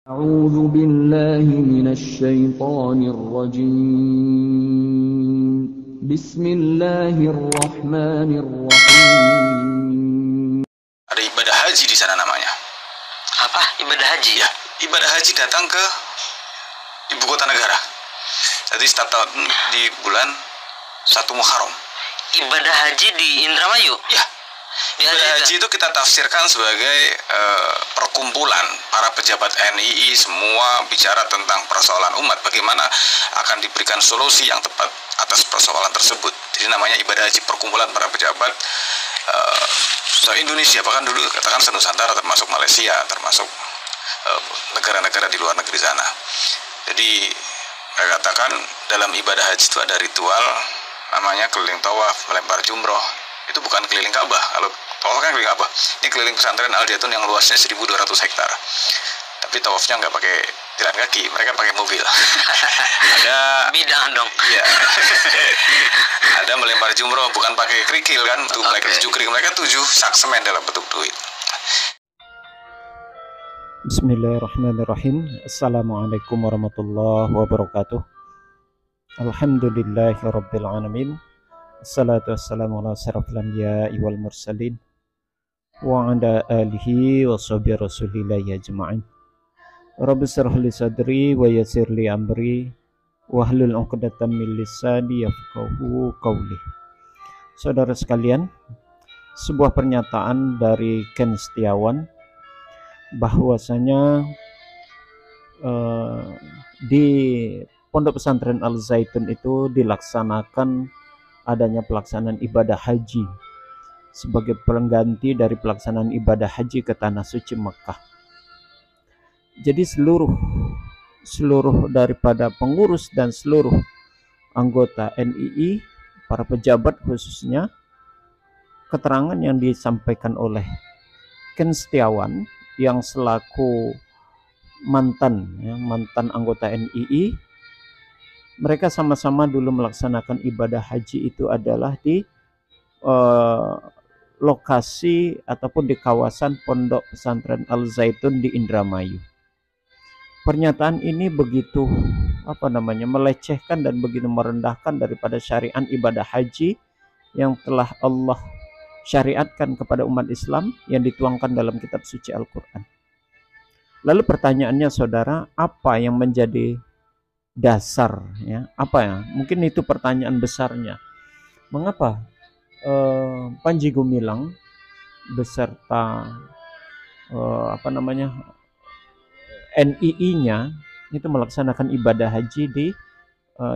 أعوذ بالله من الشيطان الرجيم بسم الله الرحمن الرحيم. Ada ibadah haji di sana namanya. Apa? Ibadah haji? Ya, ibadah haji datang ke ibu kota negara. Jadi setiap tahun di bulan 1 Muharram. Ibadah haji di Indramayu? Ya. Ibadah haji itu kita tafsirkan sebagai perkumpulan para pejabat NII semua bicara tentang persoalan umat, bagaimana akan diberikan solusi yang tepat atas persoalan tersebut. Jadi namanya ibadah haji, perkumpulan para pejabat Indonesia, bahkan dulu katakan se-Nusantara, termasuk Malaysia, termasuk negara-negara di luar negeri sana. Jadi mereka katakan dalam ibadah haji itu ada ritual namanya keliling tawaf, melempar jumroh. Itu bukan keliling Ka'bah. Kalau tawaf kan keliling Ka'bah. Ini keliling pesantren Al-Zaitun yang luasnya 1.200 hektar. Tapi tawafnya nggak pakai jalan kaki, mereka pakai mobil. Ada bidang dong. Iya. Ada melempar jumroh, bukan pakai kerikil kan? Tuh mereka 7 kerikil, mereka 7 sak semen dalam bentuk duit. Bismillahirrahmanirrahim. Assalamualaikum warahmatullahi wabarakatuh. Alhamdulillahirabbil alamin. Assalatu wassalamu ala asyrafil anbiya'i wal mursalin wa ala alihi wa sahbihi rasulillahi ajma'in. Rabbi shrah li sadri wa yassir li amri wahlul 'uqdatam min lisani yafqahu qawli. Saudara sekalian, sebuah pernyataan dari Ken Setiawan bahwasanya di Pondok Pesantren Al-Zaitun itu dilaksanakan adanya pelaksanaan ibadah haji sebagai pengganti dari pelaksanaan ibadah haji ke Tanah Suci Mekah. Jadi seluruh daripada pengurus dan seluruh anggota NII, para pejabat khususnya, keterangan yang disampaikan oleh Ken Setiawan yang selaku mantan anggota NII, mereka sama-sama dulu melaksanakan ibadah haji itu adalah di lokasi ataupun di kawasan Pondok Pesantren Al-Zaitun di Indramayu. Pernyataan ini begitu melecehkan dan begitu merendahkan daripada syariat ibadah haji yang telah Allah syariatkan kepada umat Islam yang dituangkan dalam kitab suci Al-Quran. Lalu pertanyaannya, saudara, apa yang menjadi dasar, ya? Mungkin itu pertanyaan besarnya. Mengapa Panji Gumilang beserta NII-nya itu melaksanakan ibadah haji di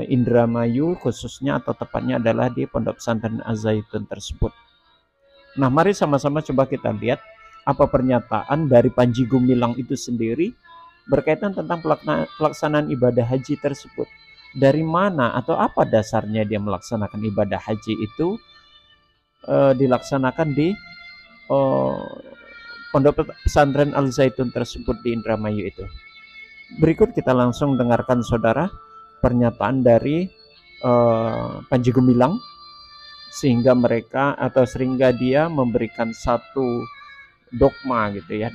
Indramayu khususnya, atau tepatnya adalah di Pondok Pesantren Al-Zaitun tersebut. Nah, mari sama-sama coba kita lihat apa pernyataan dari Panji Gumilang itu sendiri berkaitan tentang pelaksanaan ibadah haji tersebut. Dari mana atau apa dasarnya dia melaksanakan ibadah haji itu dilaksanakan di Pondok Pesantren Al-Zaitun tersebut di Indramayu itu. Berikut kita langsung dengarkan, saudara, pernyataan dari Panji Gumilang sehingga dia memberikan satu dogma gitu ya,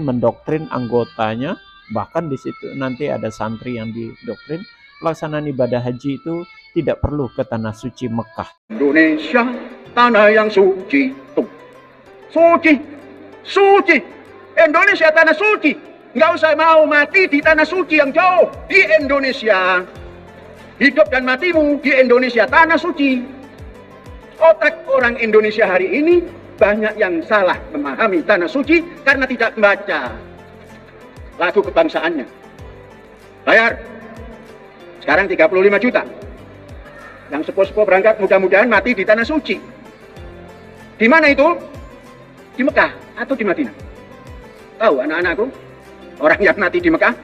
mendoktrin anggotanya. Bahkan di situ nanti ada santri yang didoktrin pelaksanaan ibadah haji itu tidak perlu ke Tanah Suci Mekah. Indonesia, tanah yang suci, suci. Indonesia tanah suci. Nggak usah mau mati di tanah suci yang jauh, di Indonesia. Hidup dan matimu di Indonesia, tanah suci. Otak orang Indonesia hari ini banyak yang salah memahami tanah suci karena tidak membaca lagu kebangsaannya. Bayar sekarang 35 juta. Yang sepuh-sepuh berangkat mudah-mudahan mati di tanah suci. Di mana itu? Di Mekah atau di Madinah? Tahu anak-anakku? Orang yang mati di Mekah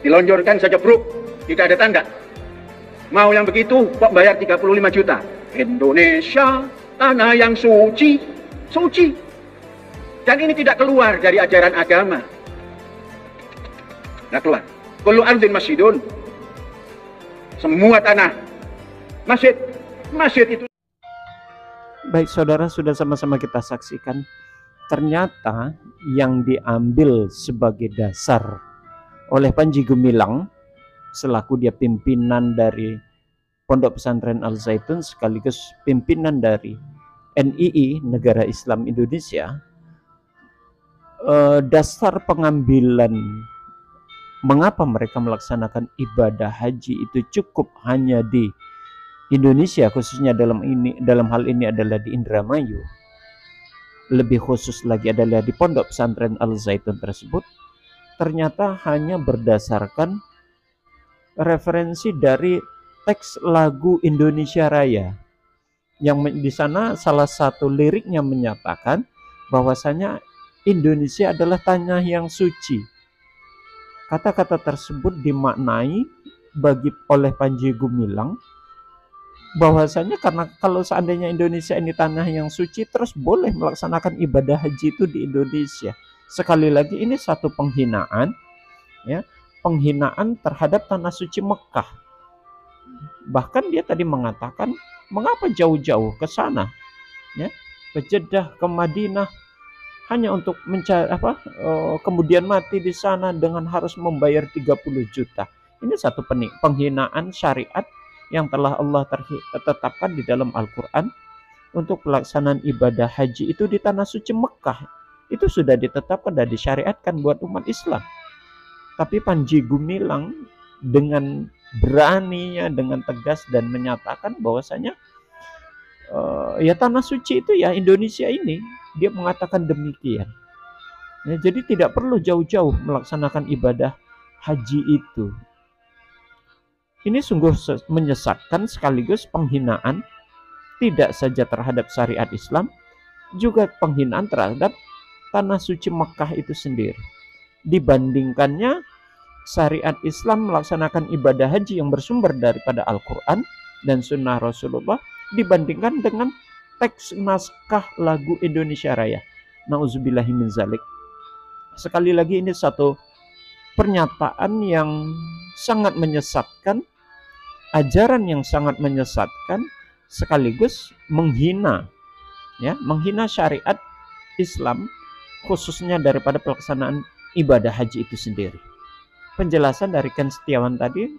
dilonjorkan saja bro, tidak ada tanda. Mau yang begitu kok bayar 35 juta? Indonesia, tanah yang suci. Dan ini tidak keluar dari ajaran agama. Nggak keluar. Kullu ardin masjidun. Semua tanah masjid itu. Baik, saudara, sudah sama-sama kita saksikan. Ternyata yang diambil sebagai dasar oleh Panji Gumilang selaku dia pimpinan dari Pondok Pesantren Al Zaitun sekaligus pimpinan dari NII, Negara Islam Indonesia. Dasar pengambilan mengapa mereka melaksanakan ibadah haji itu cukup hanya di Indonesia, khususnya dalam hal ini adalah di Indramayu, lebih khusus lagi adalah di Pondok Pesantren Al Zaitun tersebut, ternyata hanya berdasarkan referensi dari teks lagu Indonesia Raya, yang di sana salah satu liriknya menyatakan bahwasanya Indonesia adalah tanah yang suci. Kata-kata tersebut dimaknai oleh Panji Gumilang bahwasanya karena kalau seandainya Indonesia ini tanah yang suci, terus boleh melaksanakan ibadah haji itu di Indonesia. Sekali lagi ini satu penghinaan, ya, penghinaan terhadap tanah suci Mekah. Bahkan dia tadi mengatakan, mengapa jauh-jauh ke sana, ya, ke Jeddah, ke Madinah, hanya untuk mencari kemudian mati di sana dengan harus membayar 30 juta. Ini satu penghinaan syariat yang telah Allah tetapkan di dalam Al-Quran untuk pelaksanaan ibadah haji itu di tanah suci Mekah. Itu sudah ditetapkan dan disyariatkan buat umat Islam. Tapi Panji Gumilang dengan beraninya, dengan tegas dan menyatakan bahwasanya ya tanah suci itu ya Indonesia ini. Dia mengatakan demikian. Ya, jadi tidak perlu jauh-jauh melaksanakan ibadah haji itu. Ini sungguh menyesatkan sekaligus penghinaan tidak saja terhadap syariat Islam, juga penghinaan terhadap tanah suci Mekah itu sendiri. Dibandingkannya syariat Islam melaksanakan ibadah haji yang bersumber daripada Al-Quran dan Sunnah Rasulullah dibandingkan dengan teks naskah lagu Indonesia Raya. Nauzubillahi min zalik. Sekali lagi ini satu pernyataan yang sangat menyesatkan, ajaran yang sangat menyesatkan, sekaligus menghina, ya, menghina syariat Islam, khususnya daripada pelaksanaan ibadah haji itu sendiri. Penjelasan dari Ken Setiawan tadi,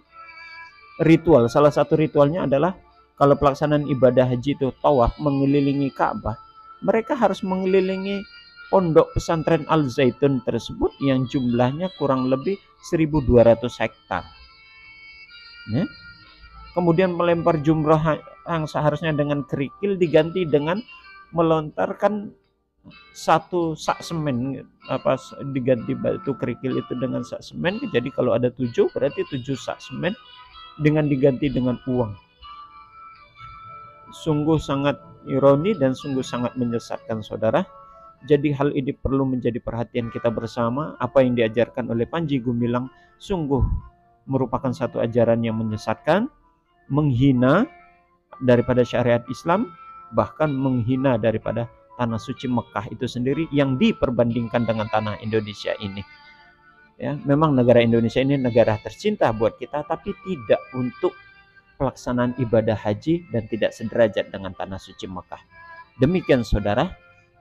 ritual, salah satu ritualnya adalah kalau pelaksanaan ibadah haji itu tawaf mengelilingi Ka'bah, mereka harus mengelilingi Pondok Pesantren Al Zaitun tersebut yang jumlahnya kurang lebih 1.200 hektar. Ya. Kemudian melempar jumrah yang seharusnya dengan kerikil diganti dengan melontarkan satu sak semen, diganti batu kerikil itu dengan sak semen. Jadi kalau ada 7 berarti 7 sak semen dengan diganti dengan uang. Sungguh sangat ironi dan sungguh sangat menyesatkan, saudara. Jadi hal ini perlu menjadi perhatian kita bersama. Apa yang diajarkan oleh Panji Gumilang sungguh merupakan satu ajaran yang menyesatkan, menghina daripada syariat Islam, bahkan menghina daripada tanah suci Mekah itu sendiri yang diperbandingkan dengan tanah Indonesia ini. Ya, memang negara Indonesia ini negara tercinta buat kita, tapi tidak untuk pelaksanaan ibadah haji dan tidak sederajat dengan tanah suci Mekah. Demikian saudara,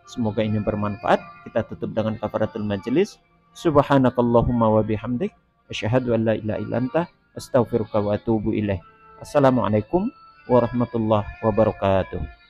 semoga ini bermanfaat. Kita tutup dengan kafaratul majelis. Subhanakallahumma wa bihamdik, asyhadu an la ilaha illa anta, astaghfiruka wa atubu ilaik. Assalamualaikum warahmatullahi wabarakatuh.